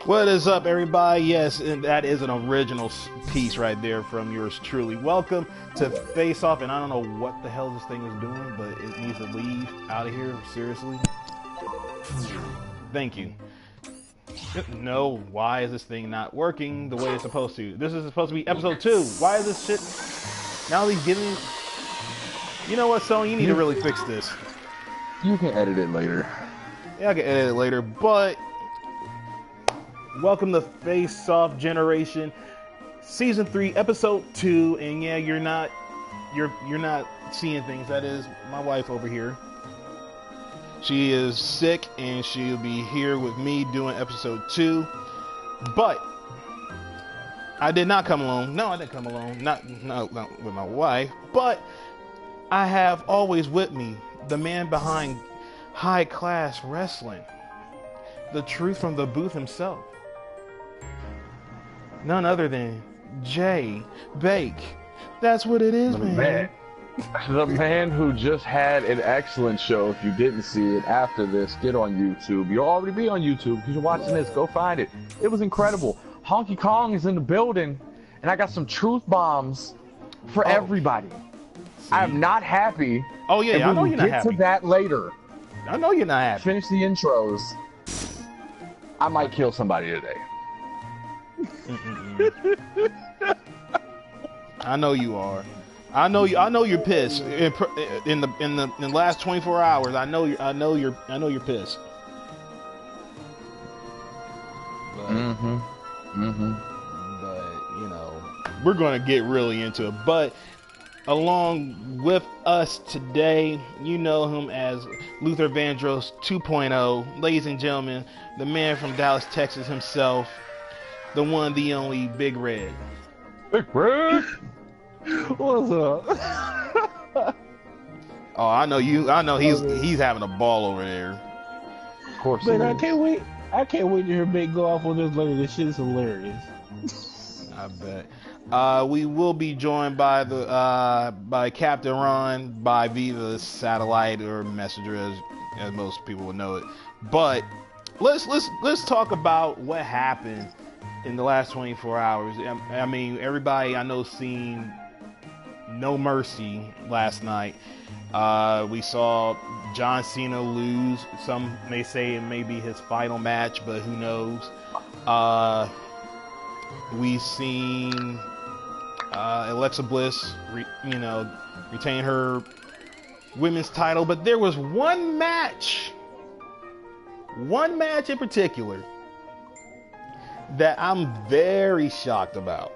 What is up, everybody? Yes, and that is an original piece right there from yours truly. Welcome to Face Off, and I don't know what the hell this thing is doing, but it needs to leave out of here, seriously. Thank you. No, why is this thing not working the way it's supposed to? This is supposed to be episode 2. Why is this shit... Now he's giving... You know what, Sony? You need to really fix this. You can edit it later. Yeah, I can edit it later, but... Welcome to Face Off Generation, Season 3, Episode 2, and yeah, you're not seeing things. That is my wife over here. She is sick, and she'll be here with me doing Episode 2. But I did not come alone. No, I didn't come alone. Not with my wife, but I have always with me the man behind high class wrestling, the truth from the booth himself. None other than Jay Bake. That's what it is, man. The man who just had an excellent show. If you didn't see it after this, get on YouTube. You'll already be on YouTube because you're watching this. Go find it. It was incredible. Honky Kong is in the building, and I got some truth bombs for everybody. See? I'm not happy. Oh yeah, I know you're not happy. Get to that later. I know you're not happy. Finish the intros. I might kill somebody today. I know you are. I know you're pissed. In the last 24 hours, I know you're pissed. But you know, we're gonna get really into it. But along with us today, you know him as Luther Vandross 2.0, ladies and gentlemen, the man from Dallas, Texas himself. The one, the only, Big Red. Big Red? What's up? Oh, I know you. I know he's having a ball over there. Of course. But I can't wait. I can't wait to hear Big go off on this later. This shit is hilarious. I bet. We will be joined by by Captain Ron by Viva Satellite or Messenger, as most people will know it. But let's talk about what happened in the last 24 hours. I mean, everybody I know seen No Mercy last night. We saw John Cena lose. Some may say it may be his final match, but who knows? We seen Alexa Bliss, retain her women's title, but there was one match in particular that I'm very shocked about.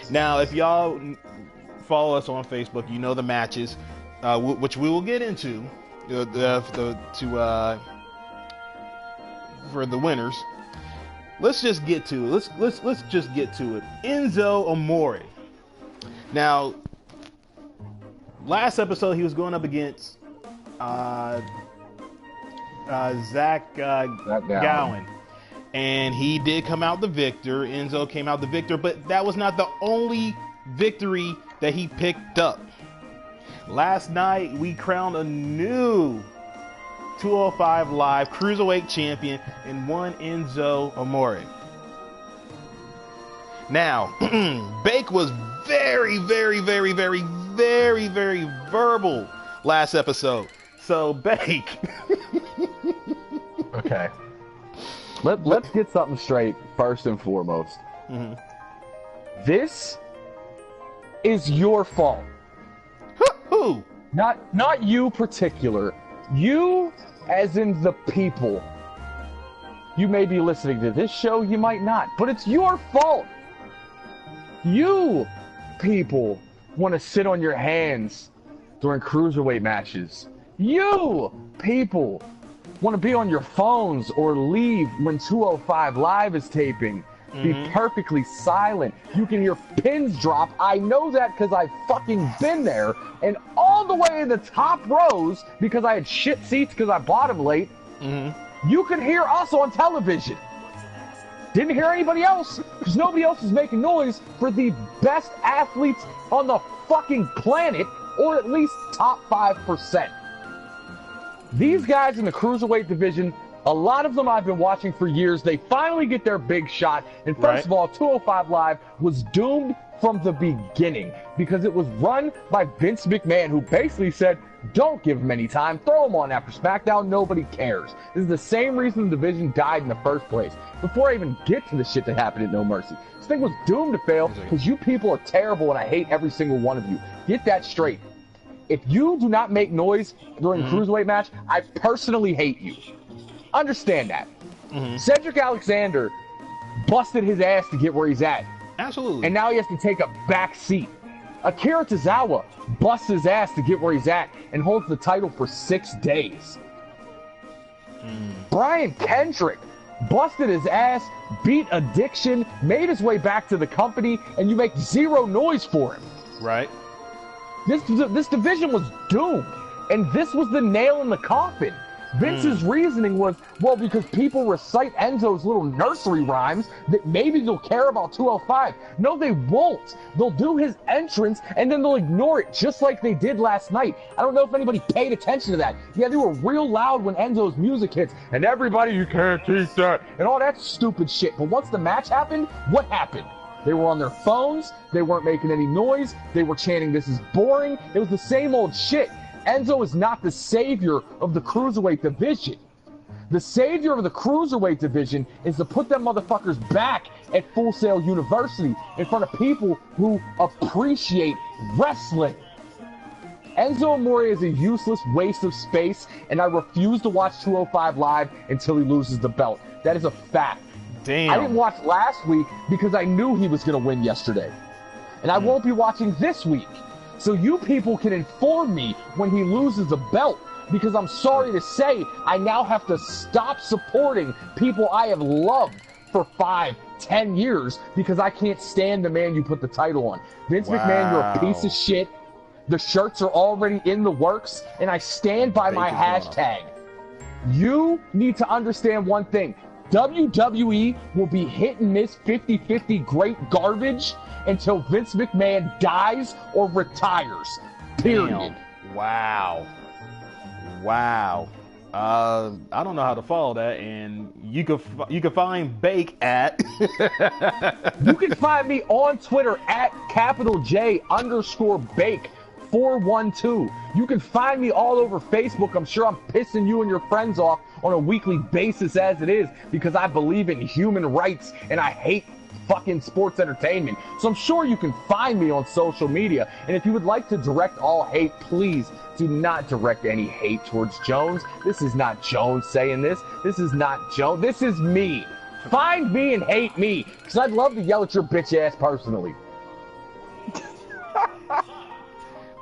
Now, if y'all follow us on Facebook, you know the matches, which we will get into for the winners. Let's just get to it. Let's just get to it. Enzo Amore. Now, last episode he was going up against Zach Gowen. And he did come out the victor. Enzo came out the victor, but that was not the only victory that he picked up. Last night, we crowned a new 205 Live Cruiserweight Champion in one Enzo Amore. Now, Bake was very, very, very, very, very, very verbal last episode. So, Bake. Okay. Let's get something straight first and foremost. Mm-hmm. This is your fault. Who? Not you particular. You as in the people. You may be listening to this show, you might not, but it's your fault. You people want to sit on your hands during cruiserweight matches. You people want to be on your phones or leave when 205 Live is taping. Be perfectly silent. You can hear pins drop. I know that because I've fucking been there. And all the way in the top rows, because I had shit seats because I bought them late, you can hear us on television. Didn't hear anybody else because nobody else is making noise for the best athletes on the fucking planet, or at least top 5%. These guys in the cruiserweight division A lot of them I've been watching for years. They finally get their big shot. And first of all, 205 Live was doomed from the beginning because it was run by Vince McMahon, who basically said, don't give him any time. Throw him on after SmackDown. Nobody cares. This is the same reason the division died in the first place. Before I even get to the shit that happened at No Mercy, this thing was doomed to fail because you people are terrible and I hate every single one of you. Get that straight. If you do not make noise during a Cruiserweight match, I personally hate you. Understand that. Cedric Alexander busted his ass to get where he's at. Absolutely. And now he has to take a back seat. Akira Tozawa busts his ass to get where he's at and holds the title for 6 days. Brian Kendrick busted his ass, beat addiction, made his way back to the company, and you make zero noise for him. Right. This division was doomed, and this was the nail in the coffin. Vince's reasoning was, well, because people recite Enzo's little nursery rhymes, that maybe they'll care about 205. No, they won't. They'll do his entrance, and then they'll ignore it, just like they did last night. I don't know if anybody paid attention to that. Yeah, they were real loud when Enzo's music hits, and everybody, you can't teach that, and all that stupid shit. But once the match happened, what happened? They were on their phones, they weren't making any noise, they were chanting, this is boring. It was the same old shit. Enzo is not the savior of the Cruiserweight division. The savior of the Cruiserweight division is to put them motherfuckers back at Full Sail University in front of people who appreciate wrestling. Enzo Amore is a useless waste of space, and I refuse to watch 205 Live until he loses the belt. That is a fact. Damn. I didn't watch last week because I knew he was going to win yesterday. And I won't be watching this week. So you people can inform me when he loses the belt, because I'm sorry to say, I now have to stop supporting people I have loved for 5, 10 years because I can't stand the man you put the title on. Vince McMahon, you're a piece of shit. The shirts are already in the works, and I stand by my hashtag. You need to understand one thing. WWE will be hit and miss 50-50 great garbage until Vince McMahon dies or retires. Period. Damn. Wow. Wow. I don't know how to follow that, and you can find Bake at You can find me on Twitter at _J_Bake 412. You can find me all over Facebook. I'm sure I'm pissing you and your friends off on a weekly basis as it is, because I believe in human rights and I hate fucking sports entertainment. So I'm sure you can find me on social media. And if you would like to direct all hate, please do not direct any hate towards Jones. This is not Jones saying this. This is not Jones. This is me. Find me and hate me, because I'd love to yell at your bitch ass personally.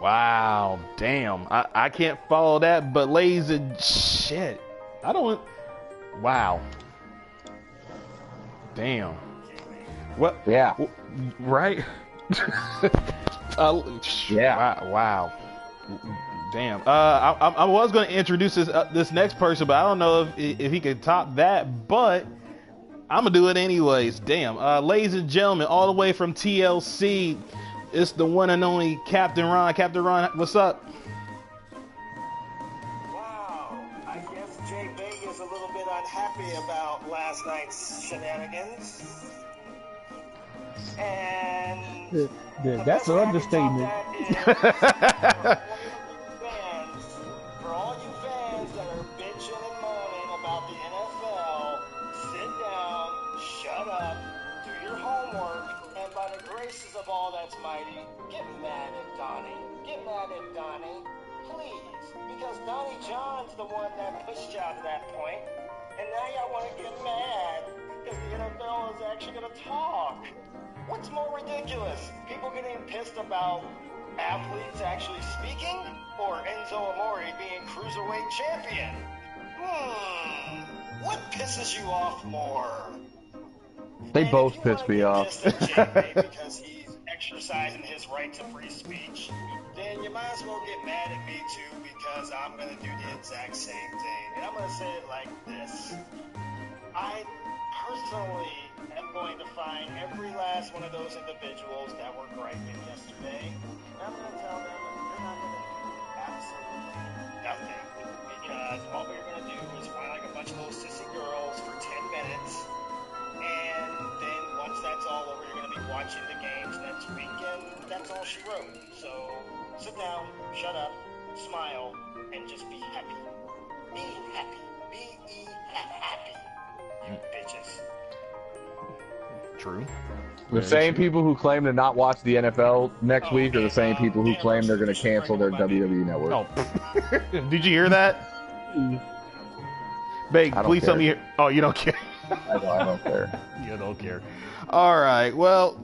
Wow, damn. I can't follow that, but ladies and shit. I don't. Wow. Damn. What? Yeah. Right? Yeah. Wow. Damn. I was going to introduce this next person, but I don't know if he could top that, but I'm going to do it anyways. Damn. Ladies and gentlemen, all the way from TLC, it's the one and only Captain Ron. Captain Ron, what's up? Wow. I guess Jay Big is a little bit unhappy about last night's shenanigans. And that's an understatement. For all you fans that are bitching and moaning about the NFL, sit down, shut up, do your homework, and by the graces of all that's mighty, get mad at Donnie. Get mad at Donnie, please, because Donnie John's the one that pushed y'all to that point, and now y'all want to get mad because the NFL is actually going to talk. What's more ridiculous? People getting pissed about athletes actually speaking, or Enzo Amore being Cruiserweight champion? What pisses you off more? They both piss me off. Because he's exercising his right to free speech, then you might as well get mad at me too, because I'm going to do the exact same thing. And I'm going to say it like this. I personally am going to find every last one of those individuals that were griping yesterday, and I'm going to tell them that they're not going to do absolutely nothing, because all we're going to do is whine like a bunch of little sissy girls for 10 minutes, and then once that's all over, you're going to be watching the games next week, and that's all she wrote. So sit down, shut up, smile, and just be happy. Be happy. Be happy. You bitches. True. The same people who claim to not watch the NFL next week are the same people who claim they're going to cancel their WWE network. Oh, did you hear that? Babe, please tell me. Oh, you don't care. I don't care. You don't care. All right. Well,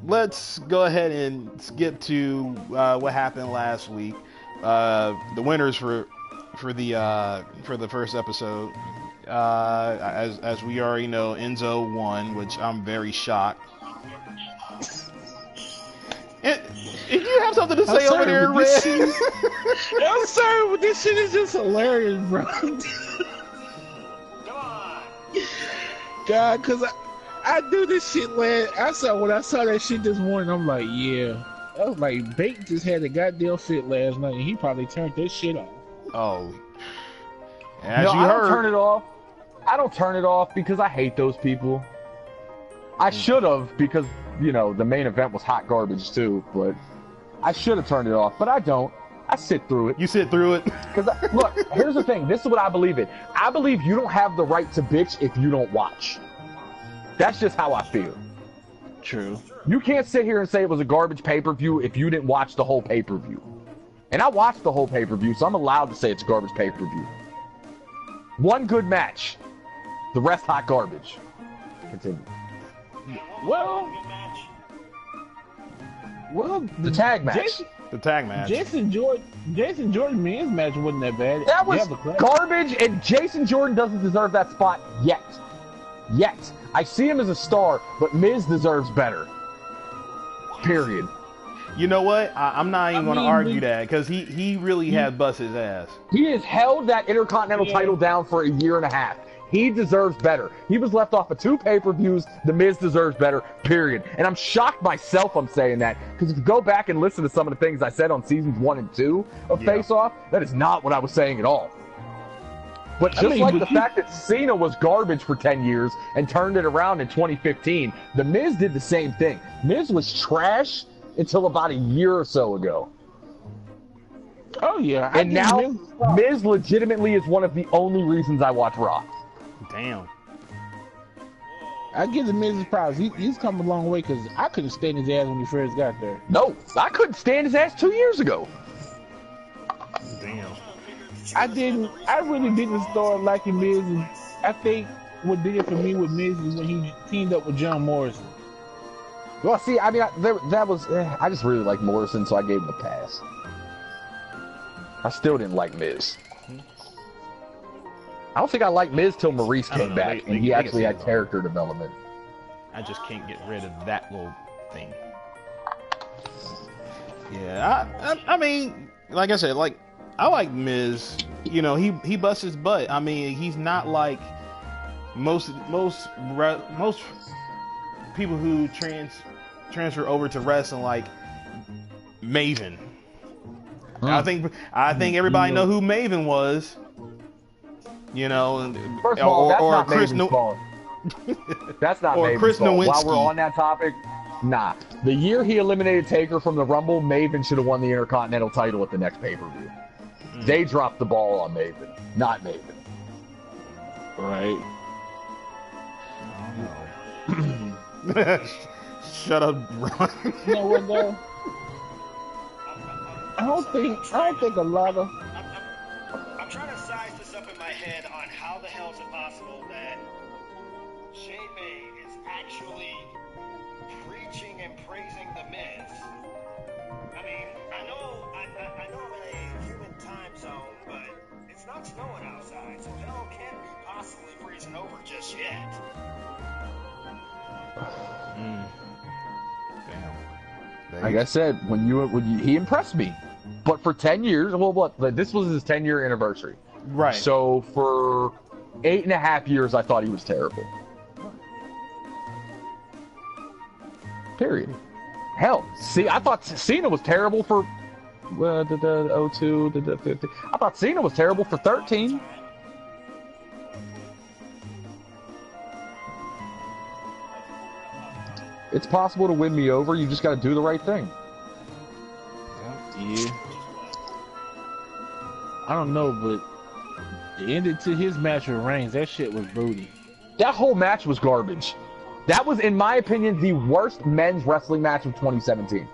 let's go ahead and skip to what happened last week. The winners for the first episode. As we already know, Enzo won, which I'm very shocked. If you have something to say over there, Red. I'm sorry, but this shit is just hilarious, bro. Come on. God, cause I do this shit when I saw that shit this morning. I'm like, yeah. I was like, Bake just had a goddamn fit last night, and he probably turned that shit off. Oh. I don't turn it off. I don't turn it off because I hate those people. I should have, because, you know, the main event was hot garbage too, but I should have turned it off, but I don't. I sit through it. You sit through it? Because, look, here's the thing. This is what I believe in. I believe you don't have the right to bitch if you don't watch. That's just how I feel. True. You can't sit here and say it was a garbage pay-per-view if you didn't watch the whole pay-per-view. And I watched the whole pay-per-view, so I'm allowed to say it's a garbage pay-per-view. One good match. The rest hot garbage. Continue. Well, the tag match. The tag match. Jason Jordan men's match wasn't that bad. That was garbage, and Jason Jordan doesn't deserve that spot yet. Yet. I see him as a star, but Miz deserves better. Period. You know what? I'm not even going to argue that, because he really had bust his ass. He has held that Intercontinental title down for a year and a half. He deserves better. He was left off of 2 pay-per-views. The Miz deserves better, period. And I'm shocked myself I'm saying that, because if you go back and listen to some of the things I said on seasons 1 and 2 of FaceOff, that is not what I was saying at all. But just the fact that Cena was garbage for 10 years and turned it around in 2015, The Miz did the same thing. Miz was trash until about a year or so ago. Oh, yeah. And now, Miz legitimately is one of the only reasons I watch Raw. Damn. I give the Miz his props. He's come a long way, because I couldn't stand his ass when he first got there. No, I couldn't stand his ass 2 years ago. Damn. I really didn't start liking Miz, and I think what did it for me with Miz is when he teamed up with John Morrison. Well, see, I mean, I just really like Morrison, so I gave him a pass. I still didn't like Miz. I don't think I liked Miz till Maurice came back, and he actually had character development. I just can't get rid of that little thing. Yeah, I mean, like I said, I like Miz. You know, he busts his butt. I mean, he's not like most people who transfer over to wrestling, like Maven. I think everybody know who Maven was. You know, first of all, that's not Maven's fault. That's not Maven's fault. While we're on that topic, nah. The year he eliminated Taker from the Rumble, Maven should have won the Intercontinental title at the next pay-per-view. They dropped the ball on Maven, not Maven. Right. Shut up, Ron. You know what though? I don't think a lot of. I'm trying to size this up in my head on how the hell is it possible that J-Bay is actually preaching and praising the Miz. I mean, I know I'm in a human time zone, but it's not snowing outside, so hell can't be possibly freezing over just yet. Damn. Like I said, he impressed me. But for 10 years, this was his 10-year anniversary. Right. So for 8.5 years, I thought he was terrible. Period. Hell, see, I thought Cena was terrible for the 02, the 15. I thought Cena was terrible for 13. It's possible to win me over. You just got to do the right thing. Yeah. I don't know, but it ended to his match with Reigns. That shit was booty. That whole match was garbage. That was, in my opinion, the worst men's wrestling match of 2017.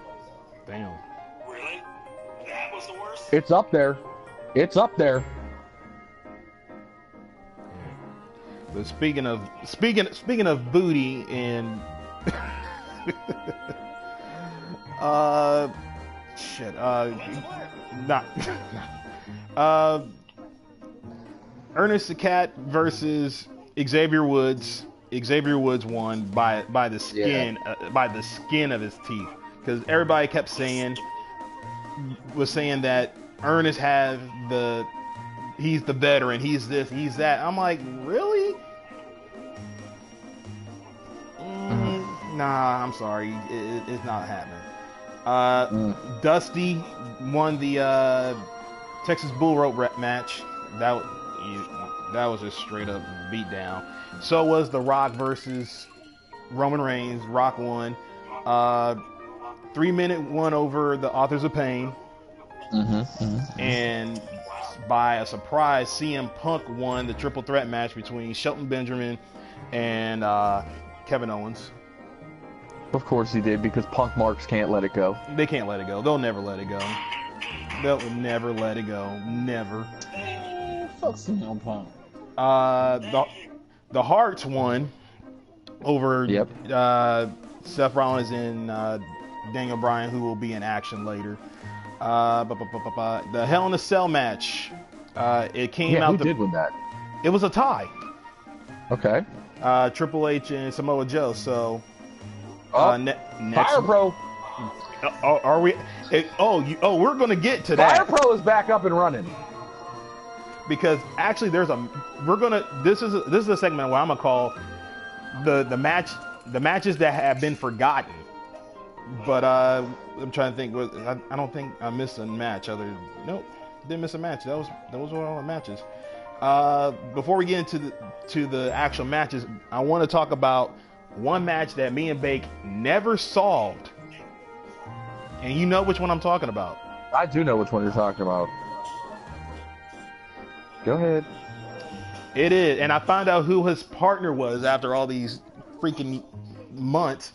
Damn. Really? That was the worst? It's up there. It's up there. But speaking of booty and shit, not Ernest the Cat versus Xavier Woods. Xavier Woods won by the skin by the skin of his teeth, because everybody kept saying that Ernest had he's the veteran, he's this, he's that. I'm like, really? Nah, I'm sorry, it's not happening. Dusty won the Texas Bull Rope match. That was just straight up beat down. So was The Rock versus Roman Reigns. Rock won. 3-minute one over the Authors of Pain. And by a surprise, CM Punk won the triple threat match between Shelton Benjamin and Kevin Owens. Of course he did, because Punk marks can't let it go. They can't let it go. They'll never let it go. They'll never let it go. Never. Fuck CM Punk. The Hearts won over Seth Rollins and Daniel Bryan, who will be in action later. The Hell in a Cell match. It came out. Who did win that? It was a tie. Okay. Triple H and Samoa Joe. So. Next, Fire Pro. Are we? We're gonna get to that. Fire Pro is back up and running. Because actually, this is a segment where I'm gonna call the matches that have been forgotten. But I'm trying to think. I don't think I missed a match. Nope, didn't miss a match. Those were all the matches. Before we get into the actual matches, I want to talk about one match that me and Bake never solved, and you know which one I'm talking about. I do know which one you're talking about. Go ahead. It is, and I found out who his partner was after all these freaking months.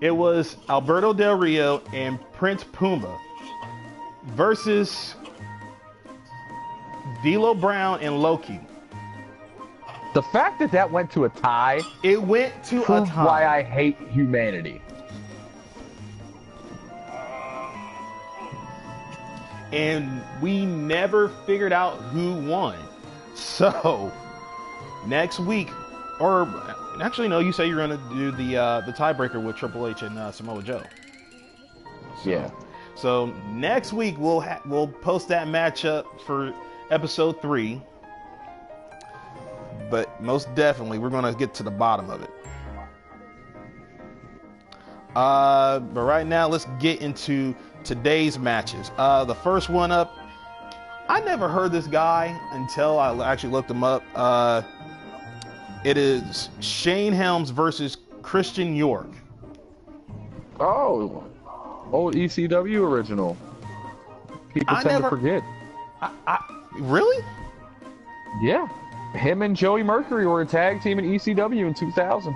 It was Alberto Del Rio and Prince Puma versus D'Lo Brown and Loki. The fact that went to a tie, it went to a proves tie. why I hate humanity. And we never figured out who won. So next week, or actually no, you say you're gonna do the tiebreaker with Triple H and Samoa Joe. So, yeah. So next week we'll post that matchup for episode 3. But most definitely, we're going to get to the bottom of it. But right now, let's get into today's matches. The first one up, I never heard this guy until I actually looked him up. It is Shane Helms versus Christian York. Oh, old ECW original. People tend to forget. Really? Yeah. Him and Joey Mercury were a tag team in ECW in 2000.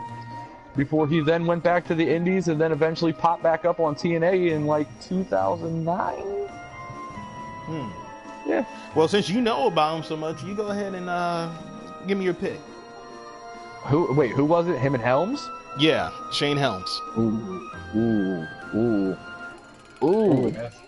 Before he then went back to the Indies and then eventually popped back up on TNA in like 2009. Yeah. Well, since you know about him so much, you go ahead and give me your pick. Who was it? Him and Helms? Yeah, Shane Helms. Ooh.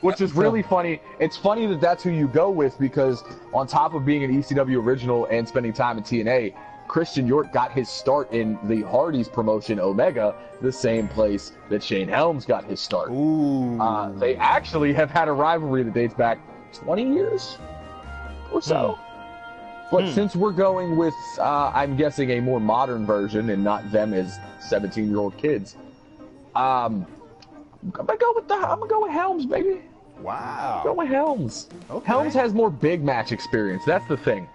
Which is really funny. It's funny that that's who you go with, because on top of being an ECW original and spending time in TNA, Christian York got his start in the Hardys promotion Omega, the same place that Shane Helms got his start. Ooh. They actually have had a rivalry that dates back 20 years or so. But since we're going with, I'm guessing, a more modern version and not them as 17-year-old kids, I'm gonna go with Helms, baby. Wow. Go with Helms. Okay. Helms has more big match experience. That's the thing.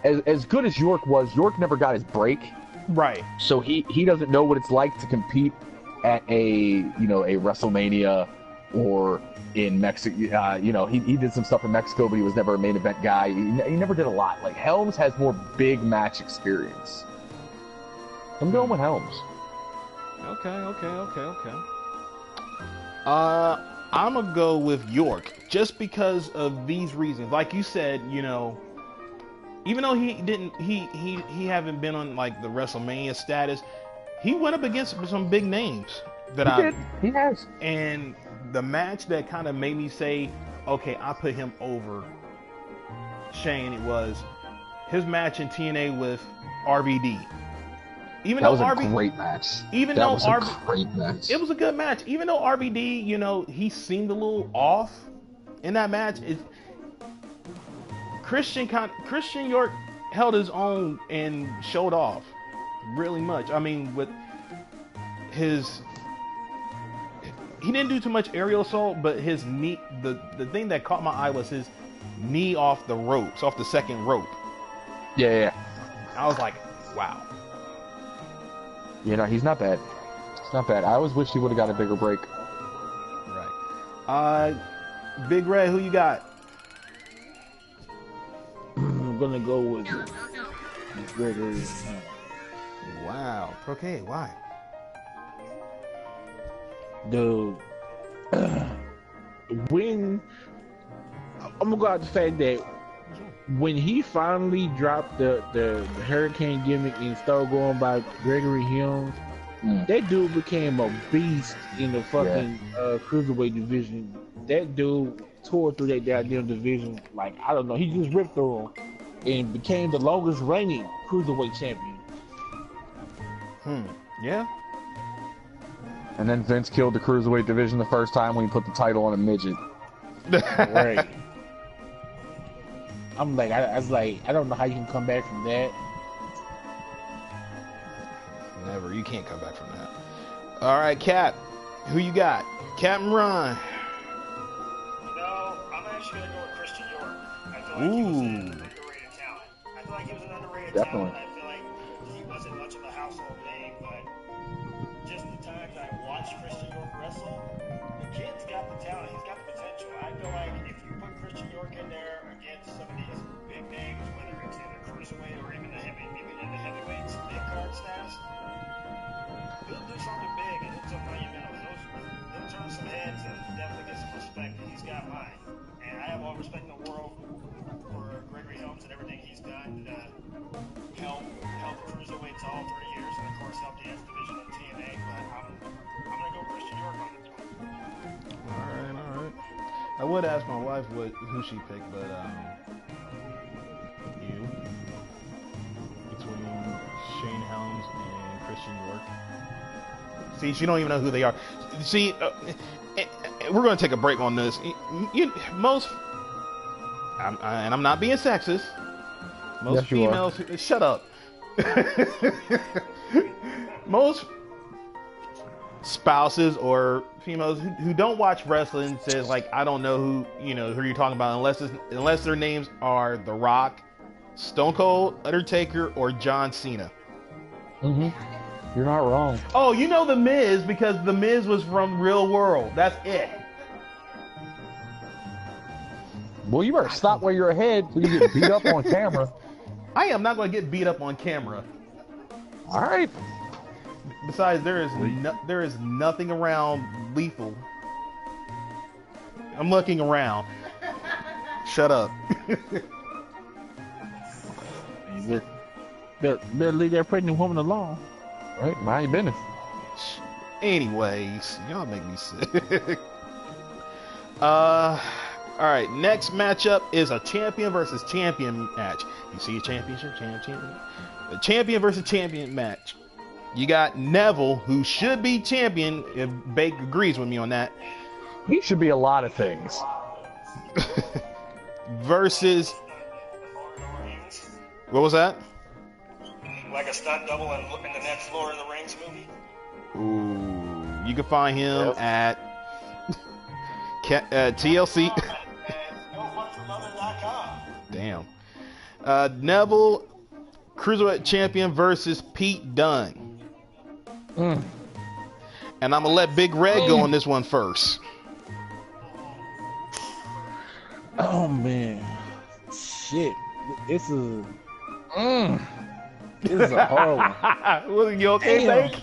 As good as York was, York never got his break Right. So he doesn't know what it's like to compete at a WrestleMania or in Mexico. He did some stuff in Mexico, but he was never a main event guy. He never did a lot. Like Helms has more big match experience. I'm going with Helms. Okay. I'm gonna go with York just because of these reasons. Like you said, even though he haven't been on like the WrestleMania status, he went up against some big names He has. And the match that kind of made me say, okay, I put him over Shane, it was his match in TNA with RVD. That was a great match. It was a good match. Even though RVD, he seemed a little off in that match. Christian York held his own and showed off really much. I mean, with he didn't do too much aerial assault, but his knee, the thing that caught my eye was his knee off the ropes, off the second rope. Yeah. I was like, wow. He's not bad. It's not bad. I always wish he would have got a bigger break. Right. Big Red, who you got? I'm gonna go with Gregory. Wow. Okay, why? Dude, when I'm gonna go out the fact that when he finally dropped the Hurricane gimmick and started going by Gregory Helms, that dude became a beast in the fucking cruiserweight division. That dude tore through that goddamn division like, I don't know, he just ripped through him and became the longest reigning cruiserweight champion. Yeah. And then Vince killed the cruiserweight division the first time when he put the title on a midget. Right. I'm like, I was like, I don't know how you can come back from that. Never. You can't come back from that. All right, Cap. Who you got? Captain Ron. I'm actually going to go with Christian York. I feel like he was an underrated talent. Definitely. I feel like he wasn't much of a household name, but just the times I watched Christian York wrestle, the kid's got the talent. He's got the potential. I feel like if you put Christian York in there against some of these big names, whether it's in the cruiserweight or even the heavyweights, mid card status, he'll do something big and it's a monumental. He'll turn some heads and definitely get some respect. He's got mine, and I have all respect in the world for Gregory Helms and everything he's done to help the cruiserweights all 3 years, and of course help the S division in TNA. But I'm gonna go Christian York on this one. All right. I would ask my wife who she picked, but between Shane Helms and Christian York. See, she don't even know who they are. See, we're going to take a break on this. And I'm not being sexist. Most females, shut up. Most spouses or females who don't watch wrestling says like, I don't know who you're talking about unless their names are The Rock, Stone Cold, Undertaker, or John Cena. You're not wrong. Oh, you know The Miz because The Miz was from Real World. That's it. Well, you better stop where you're ahead so you get beat up on camera. I am not going to get beat up on camera. All right. Besides, there is nothing around lethal. I'm looking around. Shut up. Better leave that pregnant woman alone. Right, mind your business. Anyways, y'all make me sick. All right, next matchup is a champion versus champion match. You see a championship, champion? A champion versus champion match. You got Neville, who should be champion, if Bake agrees with me on that. He should be a lot of things. Versus... What was that? Like a stunt double in the next Lord of the Rings movie. Ooh, you can find him at TLC. GoFundMother.com. Damn. Neville Cruiserweight Champion versus Pete Dunne. Mm. And I'm gonna let Big Red go on this one first. Oh man, shit! This is a hard one. Was you okay, Damn. Tank?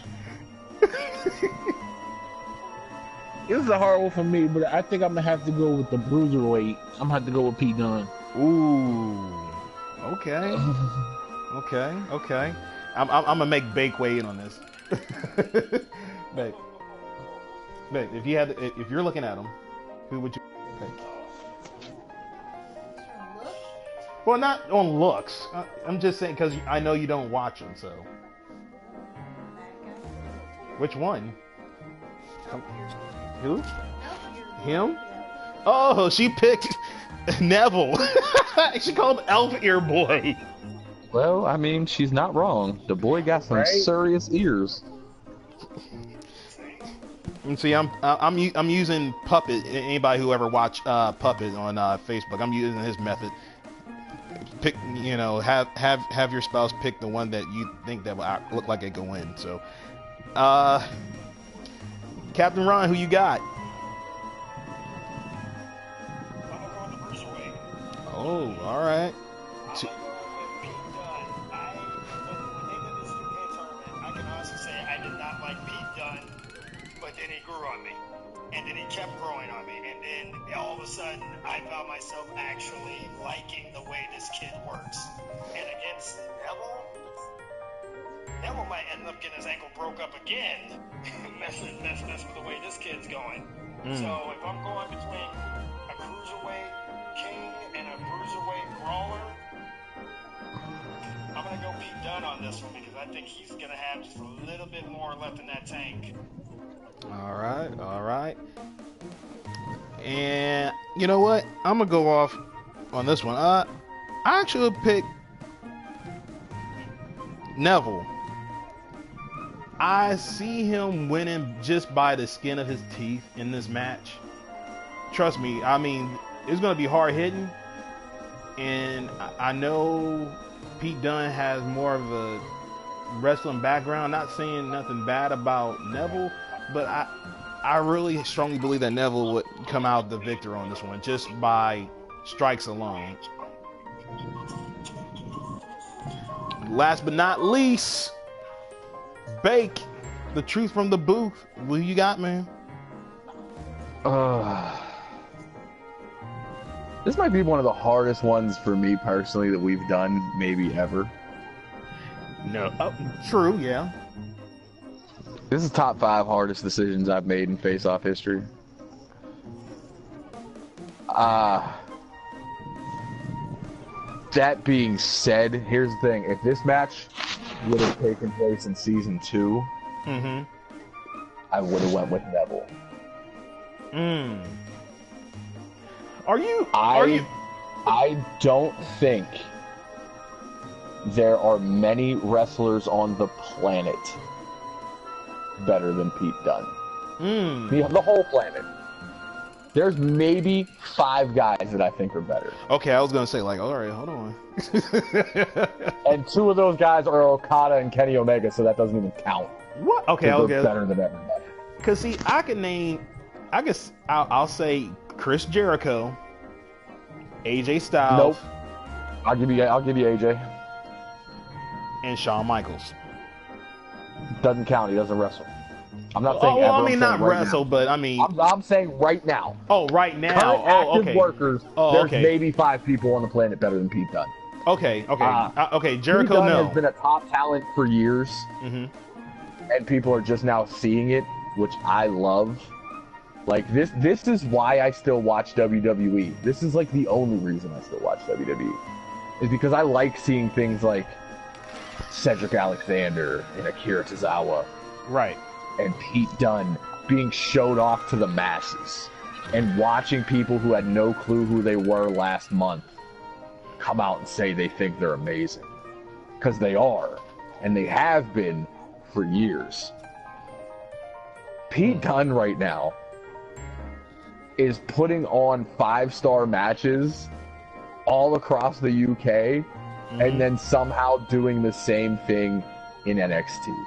This is a hard one for me, but I think I'm gonna have to go with the bruiserweight. I'm gonna have to go with Pete Dunne. Ooh. Okay. Okay. I'm gonna make Bake weigh in on this. Bake, if you're looking at him, who would you pick? Well, not on looks. I'm just saying because I know you don't watch them. So, which one? Who? Him? Oh, she picked Neville. She called him Elf Ear Boy. Well, I mean, she's not wrong. The boy got some serious ears. And see, I'm using Puppet. Anybody who ever watched Puppet on Facebook, I'm using his method. Pick, have your spouse pick the one that you think that will look like it go in. So, Captain Ron, who you got? I'm gonna go with the bruiserweight. Oh, all right. I'm gonna go with Pete Dunne. When they did this UK tournament, I can honestly say I did not like Pete Dunne, but then he grew on me, and then he kept growing on me, and then all of a sudden I found myself actually liking the way this kid works. And against Neville might end up getting his ankle broke up again, messing with the way this kid's going. So if I'm going between a cruiserweight king and a bruiserweight brawler, I'm gonna go Pete Dunne on this one because I think he's gonna have just a little bit more left in that tank. All right. And you know what? I'm gonna go off on this one. I actually would pick Neville. I see him winning just by the skin of his teeth in this match. Trust me, I mean, it's going to be hard hitting. And I know Pete Dunne has more of a wrestling background. Not saying nothing bad about Neville, but I really strongly believe that Neville would come out the victor on this one just by strikes alone. Last but not least, Bake, the truth from the booth. What you got, man? This might be one of the hardest ones for me personally that we've done, maybe ever. No, true, yeah. This is top 5 hardest decisions I've made in face-off history. That being said, here's the thing. If this match would have taken place in season 2, I would have went with Neville. I don't think there are many wrestlers on the planet better than Pete Dunne. The whole planet. There's maybe 5 guys that I think are better. Okay, I was gonna say like, all right, hold on. And 2 of those guys are Okada and Kenny Omega, so that doesn't even count. What? Okay, They're better than everybody. Cause see, I'll say Chris Jericho, AJ Styles. Nope. I'll give you AJ. And Shawn Michaels. Doesn't count. He doesn't wrestle. I'm not saying ever. I mean, not right wrestle, now. But I mean, I'm saying right now. Oh, right now. Current active workers. There's maybe 5 people on the planet better than Pete Dunne. Okay. Jericho, Pete Dunne no. has been a top talent for years, and people are just now seeing it, which I love. Like this is why I still watch WWE. This is like the only reason I still watch WWE, is because I like seeing things like Cedric Alexander and Akira Tozawa, right, and Pete Dunne being showed off to the masses, and watching people who had no clue who they were last month come out and say they think they're amazing. Because they are, and they have been for years. Pete Dunne right now is putting on 5-star matches all across the UK and then somehow doing the same thing in NXT.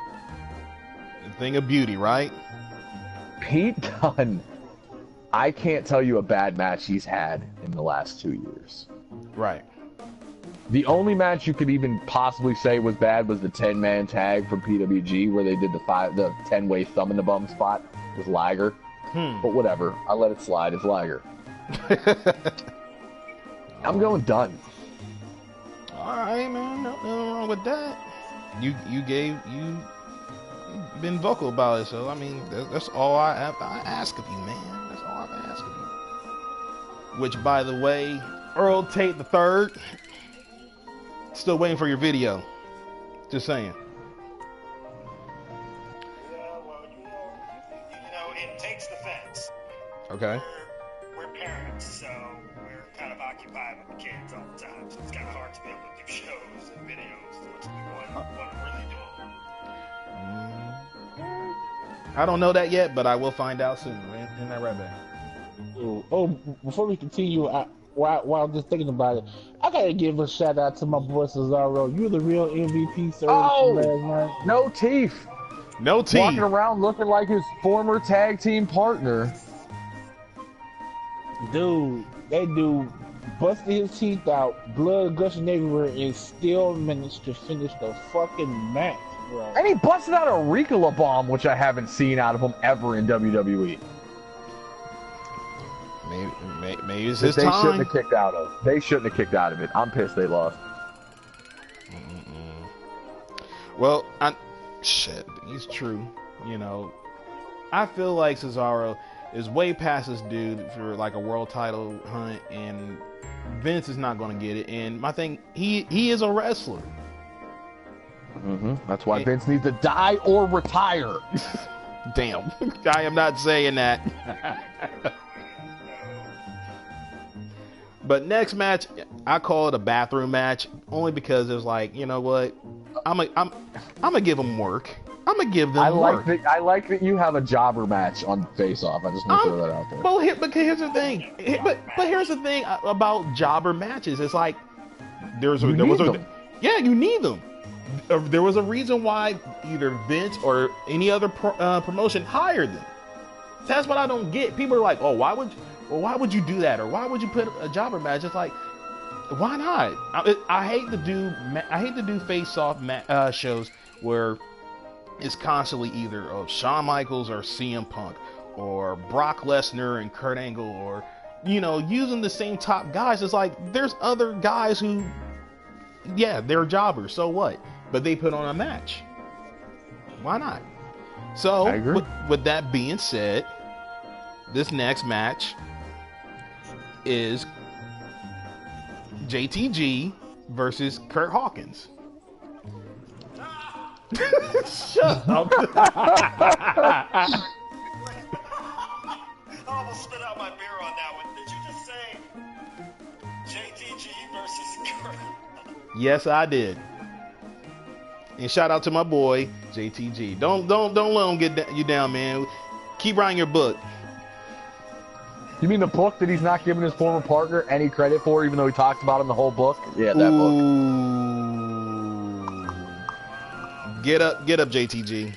The thing of beauty, right? Pete Dunne, I can't tell you a bad match he's had in the last 2 years. Right. The only match you could even possibly say was bad was the 10-man tag from PWG where they did the 10-way thumb in the bum spot with Liger. But whatever, I let it slide. It's Liger. I'm going Dunne. All right, man. Nothing wrong with that. You been vocal about it, so I mean that's all I ask of you, man. That's all I ask of you. Which, by the way, Earl Tate III, still waiting for your video. Just saying. Yeah, well, it takes the fence. Okay. We're parents, so we're kind of occupied with the kids all the time, so it's kind of hard to be able to do shows and videos, which we want to really do. I don't know that yet, but I will find out soon. In that right back. Oh, before we continue, while I'm just thinking about it, I gotta give a shout out to my boy Cesaro. You're the real MVP, sir. Last night. No teeth. No teeth. Walking around looking like his former tag team partner. Dude, that dude busted his teeth out, blood gushing everywhere, and still managed to finish the fucking match, bro. And he busted out a Ricola bomb, which I haven't seen out of him ever in WWE. Maybe it's his They time. shouldn't have kicked out of. They shouldn't have kicked out of it. I'm pissed they lost. Well, shit, he's true. I feel like Cesaro is way past this dude for like a world title hunt, and Vince is not going to get it. And my thing, he is a wrestler. That's why Vince needs to die or retire. Damn, I am not saying that. But next match, I call it a bathroom match only because it's like, you know what? I'm gonna give them work. I'm gonna give them work. I like that you have a jobber match on FaceOff. I just want to throw that out there. Well, but here's the thing. But here's the thing about jobber matches. It's like you need them. There was a reason why either Vince or any other promotion hired them. That's what I don't get. People are like, oh, why would you do that, or why would you put a jobber match? It's like, why not? I hate to do face-off shows where it's constantly either Shawn Michaels or CM Punk or Brock Lesnar and Kurt Angle, or using the same top guys. It's like there's other guys who, yeah, they're jobbers. So what? But they put on a match. Why not? So I agree. With that being said, this next match is JTG versus Kurt Hawkins. Shut up. I almost spit out my beer on that one. Did you just say JTG versus Kurt? Yes, I did. And shout out to my boy JTG. Don't let him get you down, man. Keep writing your book. You mean the book that he's not giving his former partner any credit for, even though he talks about him the whole book? Yeah, that book. Get up, JTG.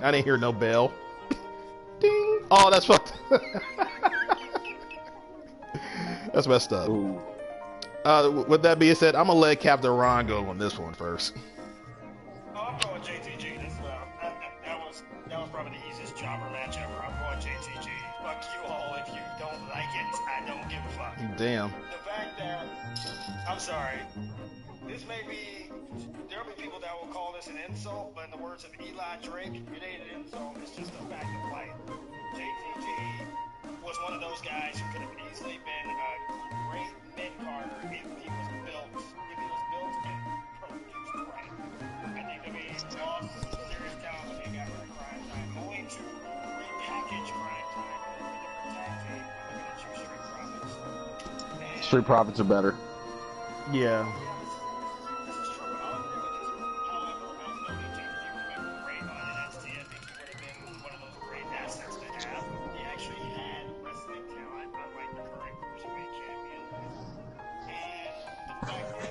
I didn't hear no bell. Ding. Oh, that's fucked. That's messed up. With that being said, I'm gonna let Captain Ron go on this one first. Oh, I'm going JTG. That was probably the easiest jobber match ever. I'm going JTG. Fuck you all if you don't like it. I don't give a fuck. Damn. The fact that, I'm sorry, this may be, there'll be people that will call this an insult, but in the words of Eli Drake, it ain't an insult. It's just a fact of life. JTG was one of those guys who could have easily been a great mid-carder if he was built and produced right. I think that he lost serious talent when he got rid of Crime Time. Going to repackage Crime Time with a different tag team. I'm going to choose Street Profits. Street Profits are better. Yeah. This is true. I'll agree with this. However, I know that JTG would have been great on NXT. I think he would have been one of those great assets to have. He actually had wrestling talent, unlike the current Cruiserweight champion. And the fact is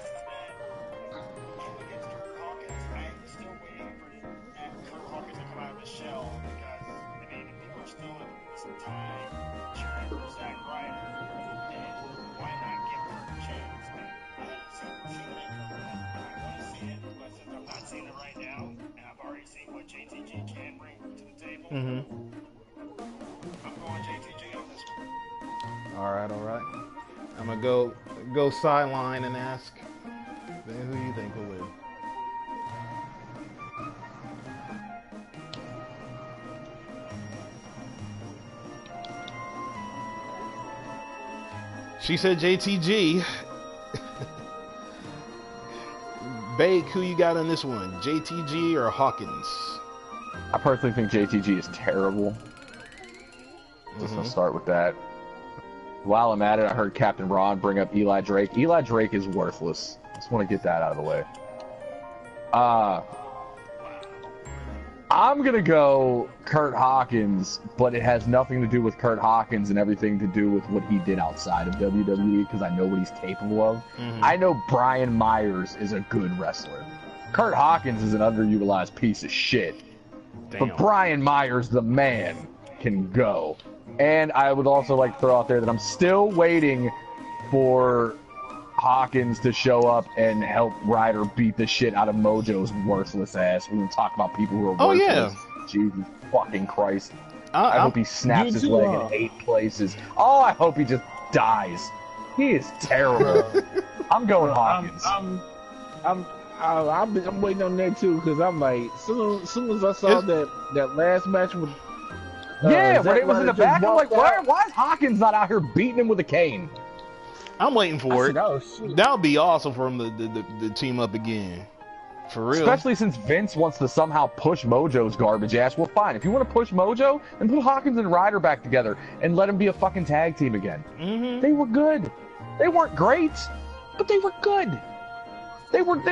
right. I'm gonna go sideline and ask, who you think will win? She said JTG. Bake, who you got on this one? JTG or Hawkins? I personally think JTG is terrible. Just gonna start with that. While I'm at it, I heard Captain Ron bring up Eli Drake. Eli Drake is worthless. Just want to get that out of the way. I'm gonna go Kurt Hawkins, but it has nothing to do with Kurt Hawkins and everything to do with what he did outside of WWE, because I know what he's capable of. I know Brian Myers is a good wrestler. Kurt Hawkins is an underutilized piece of shit. Damn. But Brian Myers, the man, can go. And I would also like to throw out there that I'm still waiting for Hawkins to show up and help Ryder beat the shit out of Mojo's worthless ass. We can talk about people who are worthless. Yeah. Jesus fucking Christ. I hope he snaps his leg in 8 places. Oh, I hope he just dies. He is terrible. I'm going Hawkins. I'm waiting on that too, because I'm like, soon as I saw that last match with yeah, when Zack it was in the Ryder back, I'm like, walked out. why is Hawkins not out here beating him with a cane? I'm waiting for it. said, oh, shit. That would be awesome for him to team up again. For real. Especially since Vince wants to somehow push Mojo's garbage ass. Well, fine. If you want to push Mojo, then put Hawkins and Ryder back together and let them be a fucking tag team again. They were good. They weren't great, but they were good. They were a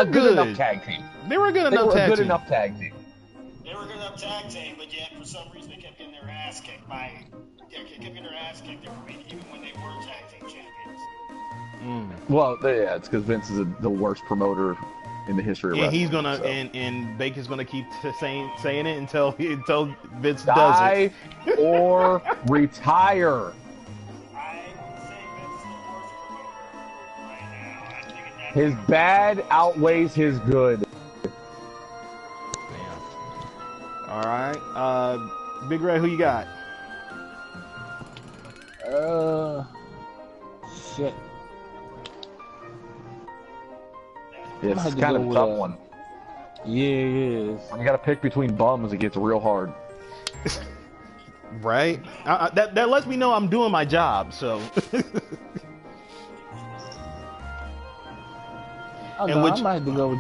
good enough tag team. They were a good They enough were a tag good team. enough tag team. They were a good enough tag team, but yet for some reason they kept getting their ass kicked even when they were tag team champions. Well, yeah, it's because Vince is the worst promoter in the history of And wrestling. he's gonna so. and Bacon's gonna keep saying it until Vince does Die it. or retire. I would say Vince is the worst promoter right now. I'm thinking that His bad outweighs his good. Damn. All right, Big Red, who you got? Shit. It's I had to kind go of a with, tough one. Yeah, it is. When you got to pick between bums, it gets real hard. Right? That lets me know I'm doing my job. So. Oh, And no, which- I might have to go with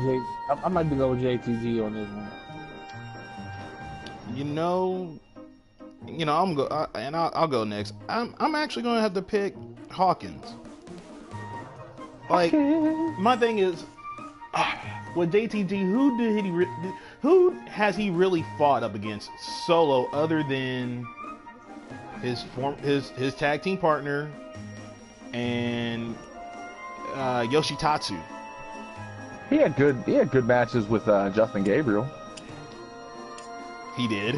I might have to go with JTG on this one. I'll go next. I'm actually gonna have to pick Hawkins. Like, my thing is, with JTG, who has he really fought up against solo other than his tag team partner and Yoshitatsu? He had good matches with Justin Gabriel. He did.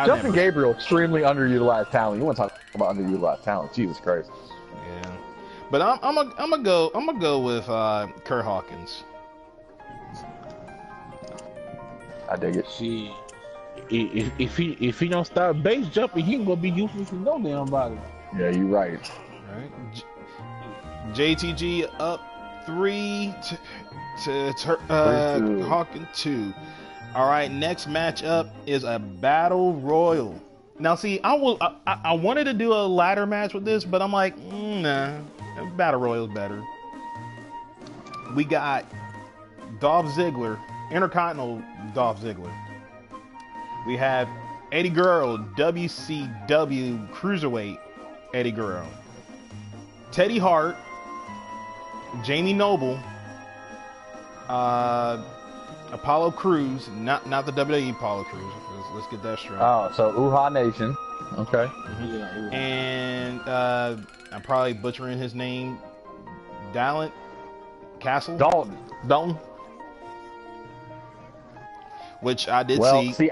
Justin Gabriel, extremely underutilized talent. You want to talk about underutilized talent? Jesus Christ. Yeah, but I'm gonna go with Kurt Hawkins. I dig it. Shit. If he don't start base jumping, he gonna be useless to no damn body. Yeah, you're right. Right. JTG up 3 to 3-2. Hawkins 2. All right, next matchup is a battle royal. Now, see, I wanted to do a ladder match with this, but I'm like, nah, battle royal is better. We got Dolph Ziggler, Intercontinental Dolph Ziggler. We have Eddie Guerrero, WCW Cruiserweight Eddie Guerrero. Teddy Hart, Jamie Noble, Apollo Crews, not the WWE Apollo Crews. Let's get that straight. Oh, so Uha Nation. Okay. Yeah. And I'm probably butchering his name. Dalton Castle. Dalton. Which I did see.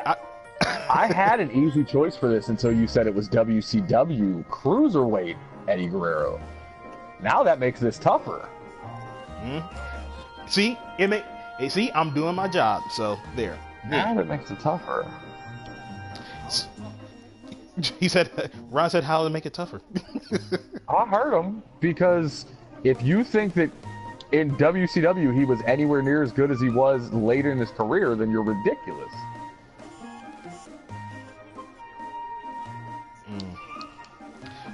I had an easy choice for this until you said it was WCW Cruiserweight Eddie Guerrero. Now that makes this tougher. See, I'm doing my job. So there. Now that makes it tougher. He said, Ron said how to make it tougher. I heard him, because if you think that in WCW he was anywhere near as good as he was later in his career, then you're ridiculous.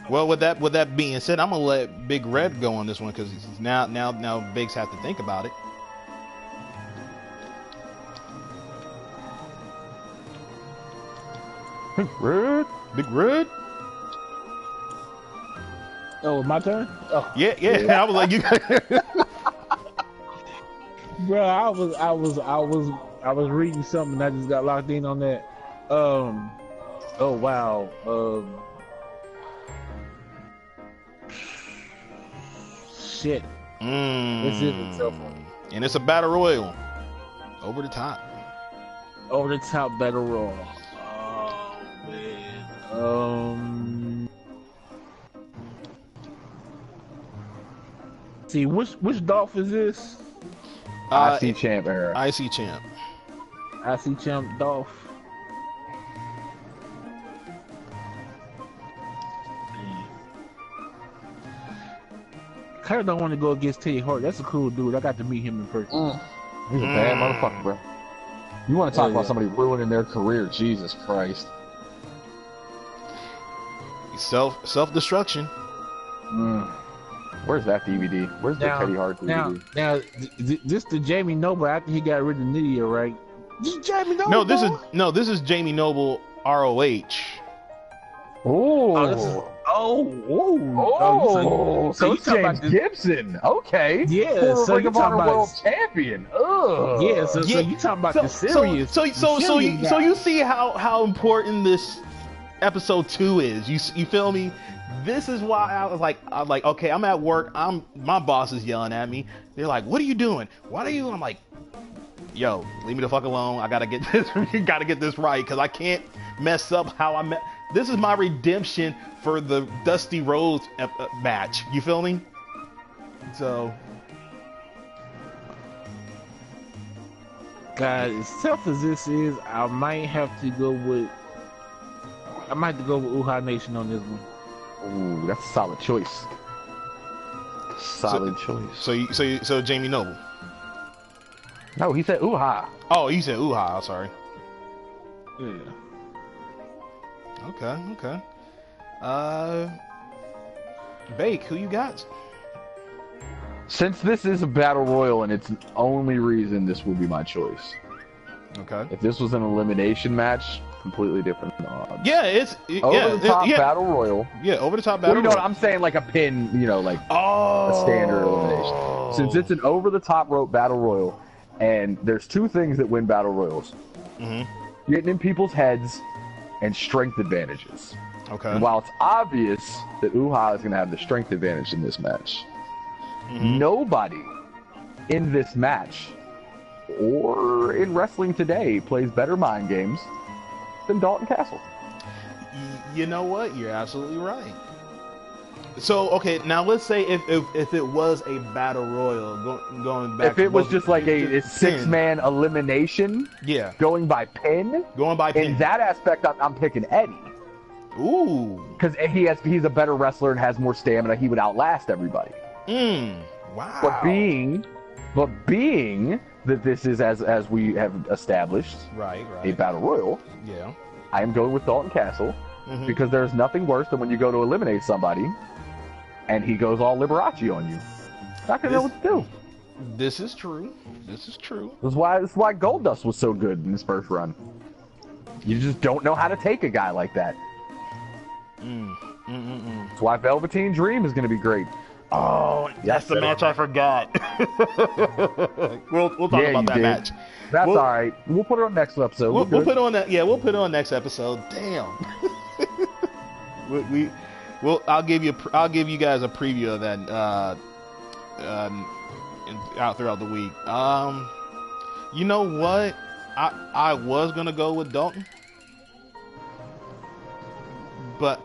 Well, with that being said, I'm gonna let Big Red go on this one because now Biggs have to think about it. Big Red. Big Red. Oh, my turn. Oh. Yeah. I was like, you. Bro, I was reading something and I just got locked in on that. Oh wow. Shit. This is itself. And it's a battle royal. Over the top. Over the top battle royal. Oh man. See, which Dolph is this? IC champ era. IC champ. IC champ Dolph. Kind of don't want to go against Teddy Hart. That's a cool dude. I got to meet him in person. He's a bad motherfucker, bro. You want to talk about somebody ruining their career? Jesus Christ. Self-destruction. Where's that DVD? Where's the Teddy Hart DVD? Now, this the Jamie Noble after he got rid of Nydia, right? This is Jamie Noble. This is Jamie Noble ROH. So it's James Gibson. Okay. Yeah, so you talking about world champion. Ugh. Yeah, so you talking about the serious. So you see how important this episode 2 is. You feel me? This is why I was like, okay, I'm at work. My boss is yelling at me. They're like, what are you doing? What are you? I'm like, yo, leave me the fuck alone. I gotta get this. You gotta get this right because I can't mess up how I met. This is my redemption for the Dusty Rhodes match. You feel me? So, God, as tough as this is, I might have to go with Uhaa Nation on this one. Ooh, that's a solid choice. Solid choice. So Jamie Noble. No, he said Uhaa. Oh, he said Uhaa. Sorry. Yeah. Okay. Bake, who you got? Since this is a battle royal and it's the only reason this will be my choice. Okay. If this was an elimination match, completely different odds. Yeah, it's over the top battle royal. Yeah, over the top battle. Well, you know what I'm saying? Like a pin, like a standard elimination. Since it's an over the top rope battle royal, and there's two things that win battle royals: getting in people's heads and strength advantages. Okay. And while it's obvious that Uhaa is going to have the strength advantage in this match, nobody in this match or in wrestling today plays better mind games than Dalton Castle. You know what? You're absolutely right. So, okay, now let's say if it was a battle royal going back. If it was just like a 6-man elimination, going by pin. In that aspect, I'm picking Eddie. Ooh. Because he's a better wrestler and has more stamina. He would outlast everybody. Wow. But being that this is as we have established, right, a battle royal. Yeah. I am going with Dalton Castle because there's nothing worse than when you go to eliminate somebody and he goes all Liberace on you. Not gonna know what to do. This is true. This is why Goldust was so good in his first run. You just don't know how to take a guy like that. That's why Velveteen Dream is going to be great. Oh, that's the match I forgot. We'll talk about that match. That's all right. We'll put it on next episode. We'll put it on that. Yeah, we'll put it on next episode. Damn. I'll give you guys a preview of that out throughout the week. You know what? I was gonna go with Dalton, but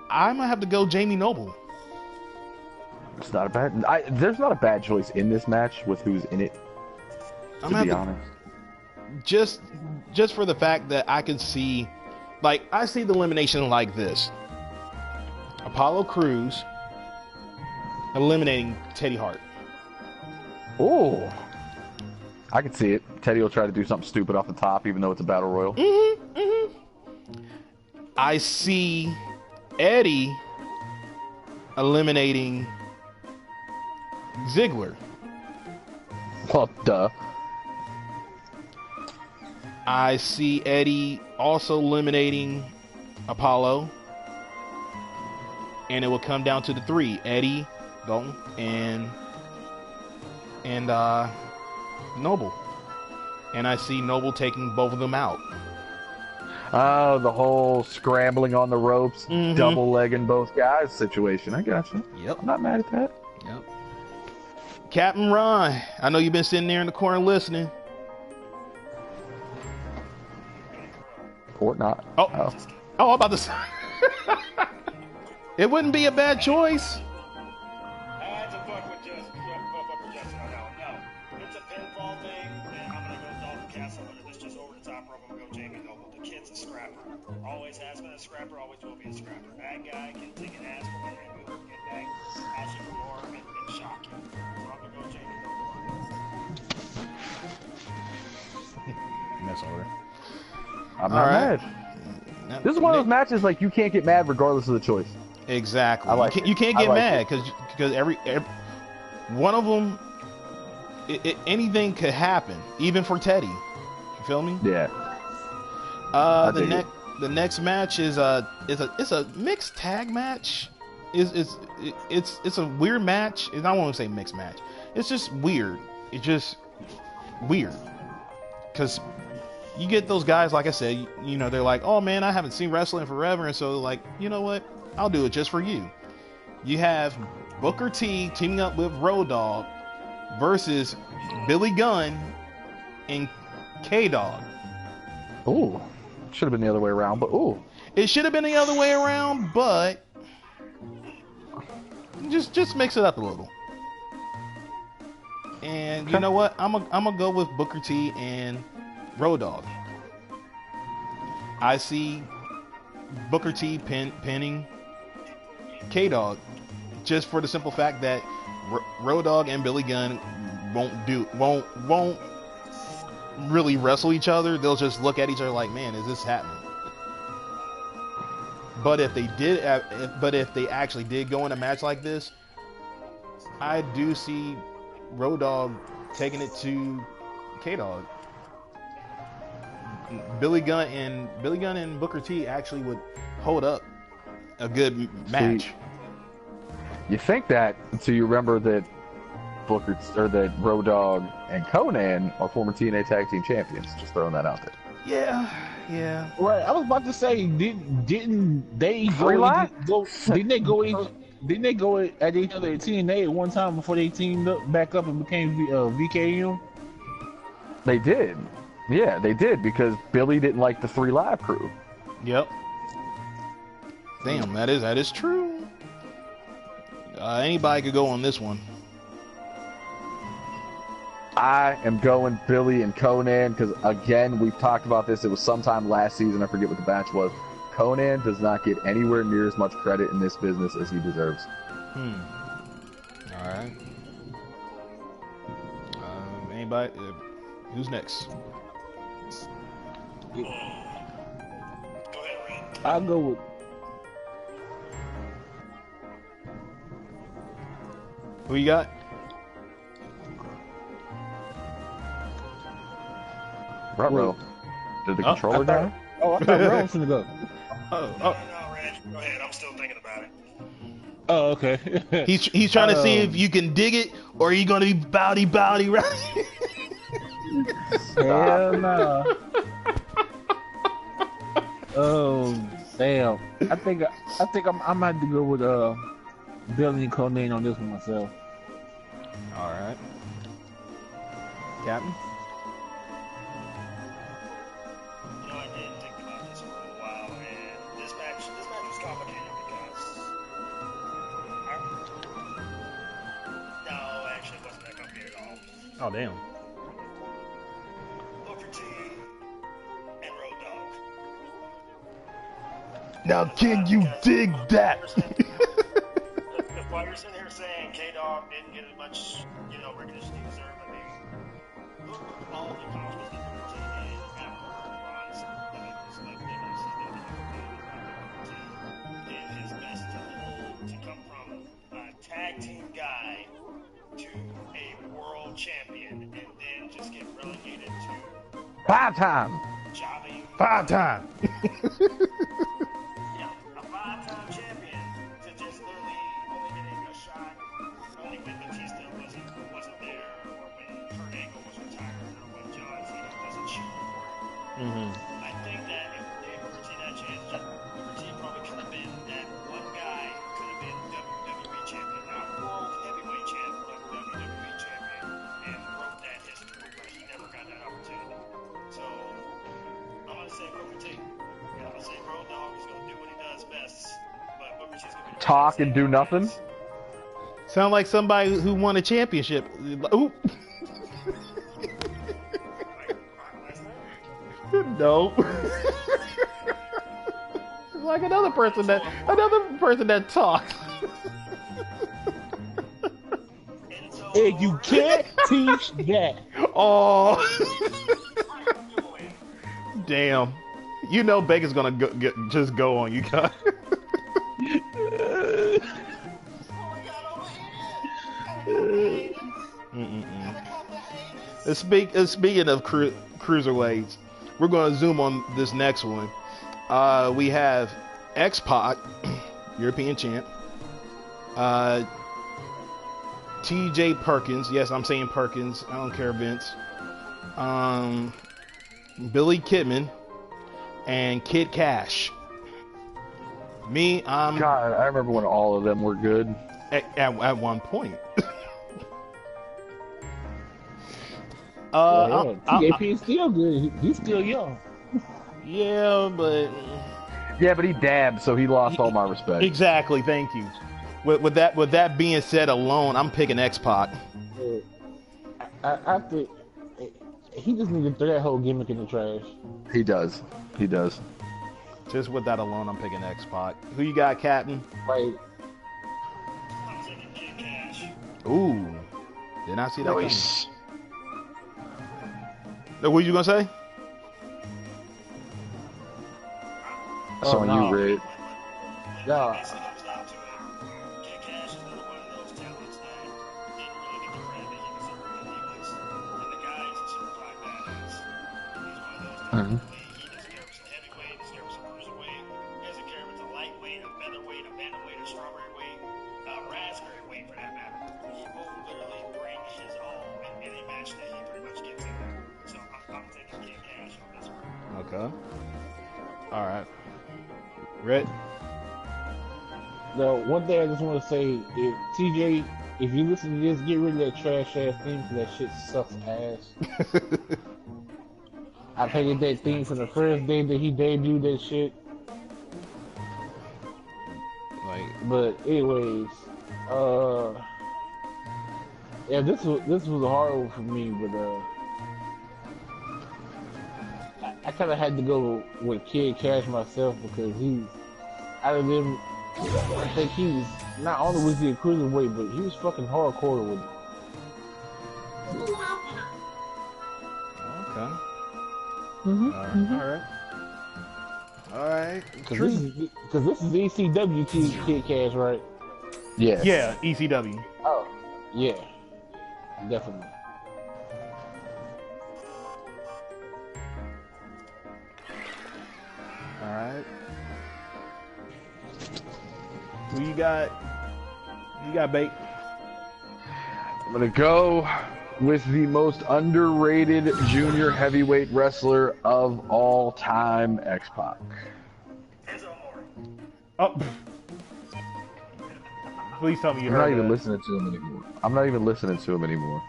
I might have to go Jamie Noble. It's not a bad. There's not a bad choice in this match with who's in it. To be honest, just for the fact that I can see like I see the elimination like this: Apollo Crews eliminating Teddy Hart. Ooh. I can see it. Teddy will try to do something stupid off the top, even though it's a battle royal. I see Eddie eliminating Ziggler. Well, duh. I see Eddie also eliminating Apollo. And it will come down to the three: Eddie, Dalton, and Noble. And I see Noble taking both of them out. Oh, the whole scrambling on the ropes, double legging both guys situation. I got you. Yep. I'm not mad at that. Yep. Captain Ron, I know you've been sitting there in the corner listening. Or not. Oh, I'm about to say. It wouldn't be a bad choice. I had to fuck with Justin. No. It's a pinfall thing, and I'm gonna go Dalton Castle under this just over the top rope. I'm gonna go Jamie Noble. The kid's a scrapper. Always has been a scrapper, always will be a scrapper. Bad guy can take an ass for it and move, get back, ask you for more, and shock you. So I'm gonna go Jamie Noble. That's all right. I'm not mad. This is one of those matches like you can't get mad regardless of the choice. Exactly. Like you can't get mad because every one of them, anything could happen, even for Teddy. You feel me? Yeah. The next match is a mixed tag match. It's a weird match. I don't want to say mixed match. It's just weird. It's just weird because you get those guys, like I said, you know, they're like, oh man, I haven't seen wrestling forever, and so like, you know what? I'll do it just for you. You have Booker T teaming up with Road Dogg versus Billy Gunn and K-Dog. Ooh. Should have been the other way around, but ooh. It should have been the other way around, but just mix it up a little. And you know what? I'm gonna go with Booker T and Road Dogg. I see Booker T pinning K-Dog just for the simple fact that Road Dogg and Billy Gunn won't really wrestle each other. They'll just look at each other like, man, is this happening? But if they actually did go in a match like this, I do see Road Dogg taking it to K-Dog. Billy Gunn and Booker T actually would hold up a good match. See, you think that until you remember that that Road Dogg and Conan are former TNA Tag Team Champions. Just throwing that out there. Yeah. Right, I was about to say, didn't they go at each other at TNA at one time before they teamed up back up and became VKM? They did. Yeah, they did because Billy didn't like the 3 Live crew. Yep. Damn, that is true. Anybody could go on this one. I am going Billy and Conan because, again, we've talked about this. It was sometime last season. I forget what the match was. Conan does not get anywhere near as much credit in this business as he deserves. All right. Anybody? Who's next? Go ahead, Reed. I'll go with Who you got? Ruh-roh. Did the controller die? Oh, I thought Ron was gonna go. Oh. No, Reg, go ahead. I'm still thinking about it. Oh, okay. He's trying to see if you can dig it, or are you gonna be bowdy right? Hell no. Oh damn! I think I might have to go with Billy and Conan on this one myself. All right, Captain. You know, I did think about this for a while, and this match was complicated because no, actually, it wasn't that complicated at all. Oh damn. Booker T and Road Dogg. Now, can you dig that? While you're sitting here saying K-Dog didn't get as much, recognition he deserved, I mean, look at all the accomplishments that Booker T did after Ron's, it's like did his best to come from a tag team guy to a world champion and then just get relegated to 5-time. jobbing. 5-time. A 5-time champion to just literally only getting a shot, only when Batista wasn't there, or when Kurt Angle was retired, or when John Cena doesn't shoot for it. I think that if they gave Booker T that chance, Booker T probably could have been that one guy who could have been WWE champion, not world heavyweight champion, but WWE champion, and broke that history, but he never got that opportunity. So I'm gonna say Booker T. I'm gonna say Road Dogg is gonna do what he does best, but Booker T's gonna be Talk and do nothing? Sound like somebody who won a championship. Ooh. No. It's like another person that talks. And you can't teach that. Oh. Damn. You know Bacon's gonna just go on you guys. Speaking of cruiserweights, we're going to zoom on this next one. We have X-Pac, European champ. T.J. Perkins. Yes, I'm saying Perkins. I don't care, Vince. Billy Kidman. And Kid Cash. God, I remember when all of them were good. At one point. TJP is still good. He's still young. Yeah, but he dabbed, so he lost all my respect. Exactly. Thank you. With that being said alone, I'm picking X-Pac. I think he just needs to throw that whole gimmick in the trash. He does. Just with that alone, I'm picking X-Pac. Who you got, Captain? Like, I'm taking Kid Cash. Ooh, did not see that Nice. coming. No, what you gonna say? That's on you, Red. yeah, Basically comes down to it. Kid Cash is another one of those talents that didn't really get the credit that he deserved, and the guy is a certified badass. He's one of those talents. He doesn't care if it's a heavyweight, he doesn't care if it's a cruiserweight, he doesn't care if it's a lightweight, a featherweight, a bantamweight, a strawberry weight, a raspberry weight for that matter. He will literally bring his all in any match that he pretty much gets in there. So I'm taking Kid Cash on this one. Okay. All right. Red. the one thing I just want to say, TJ, if you listen to this, get rid of that trash ass theme because that shit sucks ass. I hated that theme from the first day that he debuted that shit. But anyways, yeah, this was a hard one for me, but I kind of had to go with Kid Cash myself because he's out of them. I think he was not only was he a cruiserweight, but he was fucking hardcore with it. Okay. Mm-hmm. All right. Because this is ECW Kid Cash, right? Yes. Yeah, ECW. Oh, yeah, definitely. All right. Who you got? You got bait. I'm gonna go with the most underrated junior heavyweight wrestler of all time, X-Pac. Oh. Please tell me you I'm heard not even that. listening to him anymore. I'm not even listening to him anymore.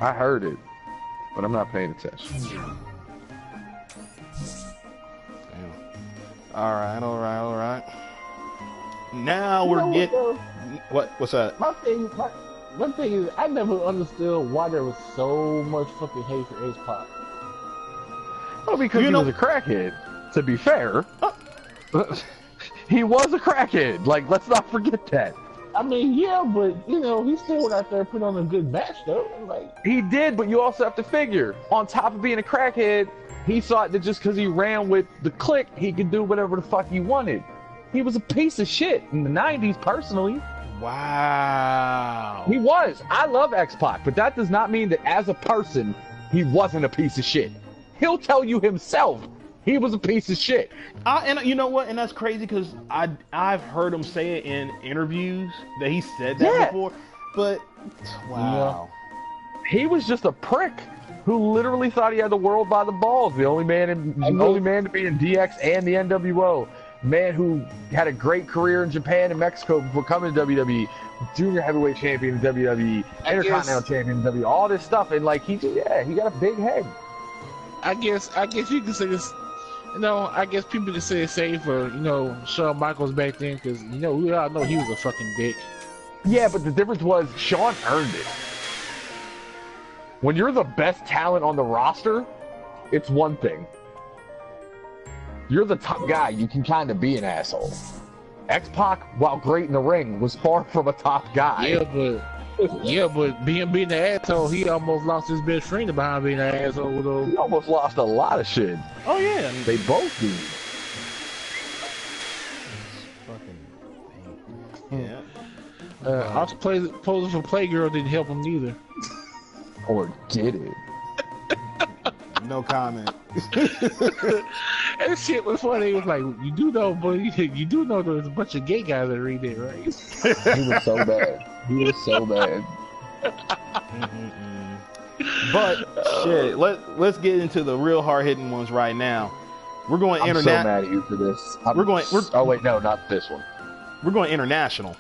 I heard it, but I'm not paying attention. All right. Now we're getting what's that? My thing is, I never understood why there was so much fucking hate for X-Pac. Oh, because he was a crackhead. To be fair, he was a crackhead. Like, let's not forget that. I mean, yeah, but you know, he still went out there and put on a good match, though. Like He did, but you also have to figure, on top of being a crackhead, he thought that just because he ran with the clique, he could do whatever the fuck he wanted. He was a piece of shit in the 90s, personally. Wow. He was. I love X-Pac, but that does not mean that as a person, he wasn't a piece of shit. He'll tell you himself he was a piece of shit. And you know what? And that's crazy because I've heard him say it in interviews that he said that before. But wow, he was just a prick who literally thought he had the world by the balls. The only man to be in DX and the NWO. Man who had a great career in Japan and Mexico before coming to WWE. Junior heavyweight champion in WWE, Intercontinental champion in WWE, all this stuff, and like he got a big head. I guess you can say this. You know, I guess people can say it's safe for, you know, Shawn Michaels back then, because, you know, we all know he was a fucking dick. Yeah, but the difference was Shawn earned it. When you're the best talent on the roster, it's one thing. You're the top guy, you can kind of be an asshole. X-Pac, while great in the ring, was far from a top guy. Yeah, but being an asshole, he almost lost his best friend behind being an asshole. Though. He almost lost a lot of shit. Oh yeah, they both do. Fucking yeah. Us posing for Playgirl didn't help him neither. Or did it? No comment. That shit was funny. It was like, you do know, but you do know there's a bunch of gay guys that read it, right? He was so bad. He was so bad. But shit, let's get into the real hard hitting ones right now. We're going international. I'm so mad at you for this. Oh wait, no, not this one. We're going international.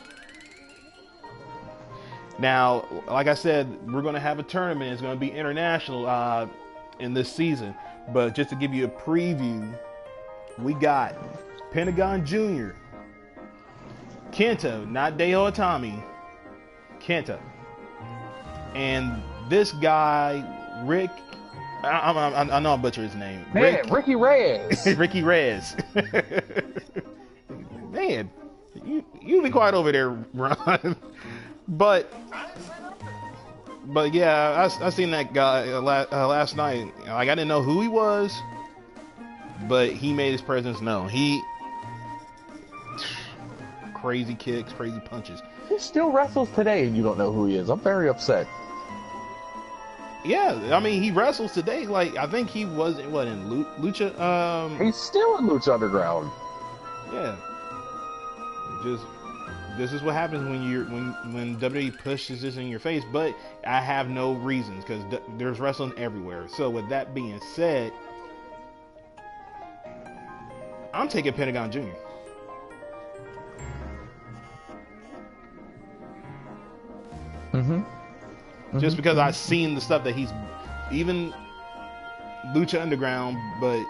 Now, like I said, we're going to have a tournament. It's going to be international in this season. But just to give you a preview, we got Pentagon Jr., Kento, not Deo Itami, Kento, and this guy Rick. I know I butchered his name. Man, Ricky Reyes. Ricky Reyes. Man, you be quiet over there, Ron. But yeah, I seen that guy last night. Like, I didn't know who he was, but he made his presence known. He crazy kicks, crazy punches. He still wrestles today, and you don't know who he is. I'm very upset. Yeah, I mean, he wrestles today. Like, I think he was in Lucha. He's still in Lucha Underground. Yeah. This is what happens when WWE pushes this in your face. But I have no reasons because there's wrestling everywhere. So with that being said, I'm taking Pentagon Jr. Just because I've seen the stuff that he's even Lucha Underground, but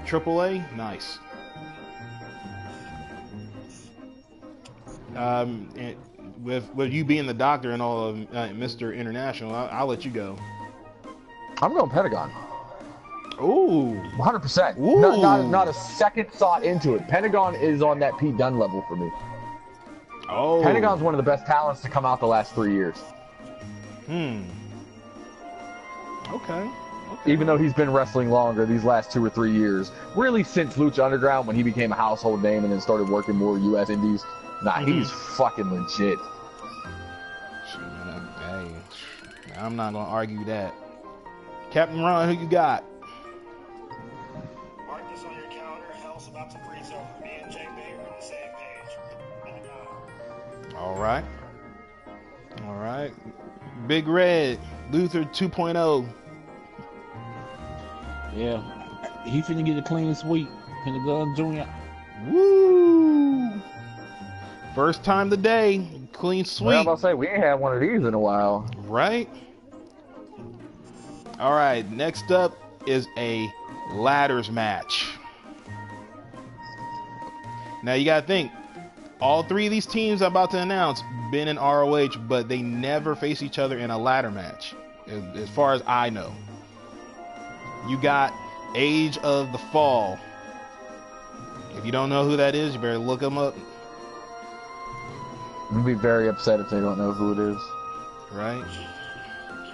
AAA, nice. And with you being the doctor and all of Mr. International, I'll let you go. I'm going Pentagon. Ooh, 100%. Ooh. Not a second thought into it. Pentagon is on that Pete Dunne level for me. Oh, Pentagon's one of the best talents to come out the last 3 years. Okay. Even though he's been wrestling longer these last 2 or 3 years, really since Lucha Underground when he became a household name and then started working more U.S. Indies. Nah, he's fucking legit. Hey, I'm not gonna argue that. Captain Ron, who you got? Mark this on your calendar. Hell's about to freeze over. Me and Jay Bay are on the same page. All right. Big Red, Luther 2.0. Yeah, he finna get a clean sweep. Pentagon Jr. Woo! First time today, clean sweep. Well, I'm about to say, we ain't had one of these in a while. Right? All right, next up is a ladders match. Now you gotta think, all three of these teams I'm about to announce been in ROH, but they never face each other in a ladder match, as far as I know. You got Age of the Fall, If you don't know who that is, you better look them up. I'm gonna be very upset if they don't know who it is. Right? You're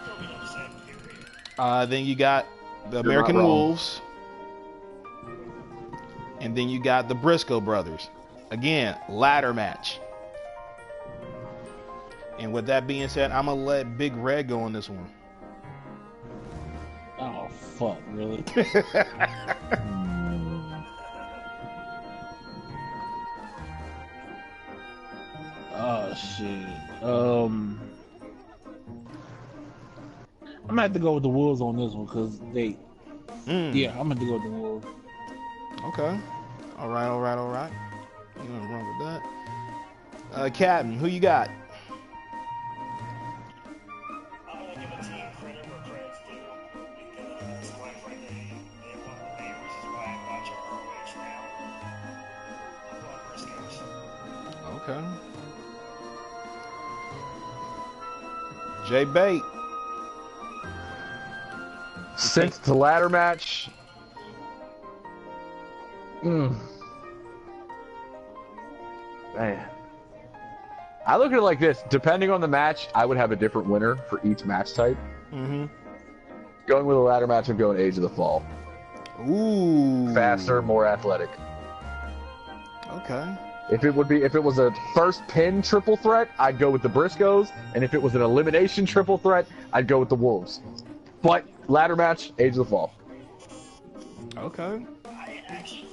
gonna be upset, period. Then you got the You're American not wrong. Wolves. And then you got the Briscoe brothers. Again, ladder match. And with that being said, I'm going to let Big Red go on this one. Oh fuck, really? Oh shit. I'm gonna have to go with the Wolves on this one because they. Yeah, I'm gonna have to go with the Wolves. Okay. All right. Nothing wrong with that. Captain, who you got? I'm gonna give a team credit where credit's due because, quite frankly, they're one of the main reasons why I watch ROH now. I'm going Briscoes. Okay. Jay Bate. Since the ladder match, man, I look at it like this. Depending on the match, I would have a different winner for each match type. Mm-hmm. Going with a ladder match, I'm going Age of the Fall. Ooh. Faster, more athletic. Okay. If it was a first pin triple threat, I'd go with the Briscoes, and if it was an elimination triple threat, I'd go with the Wolves. But ladder match, Age of the Fall. Okay. I actually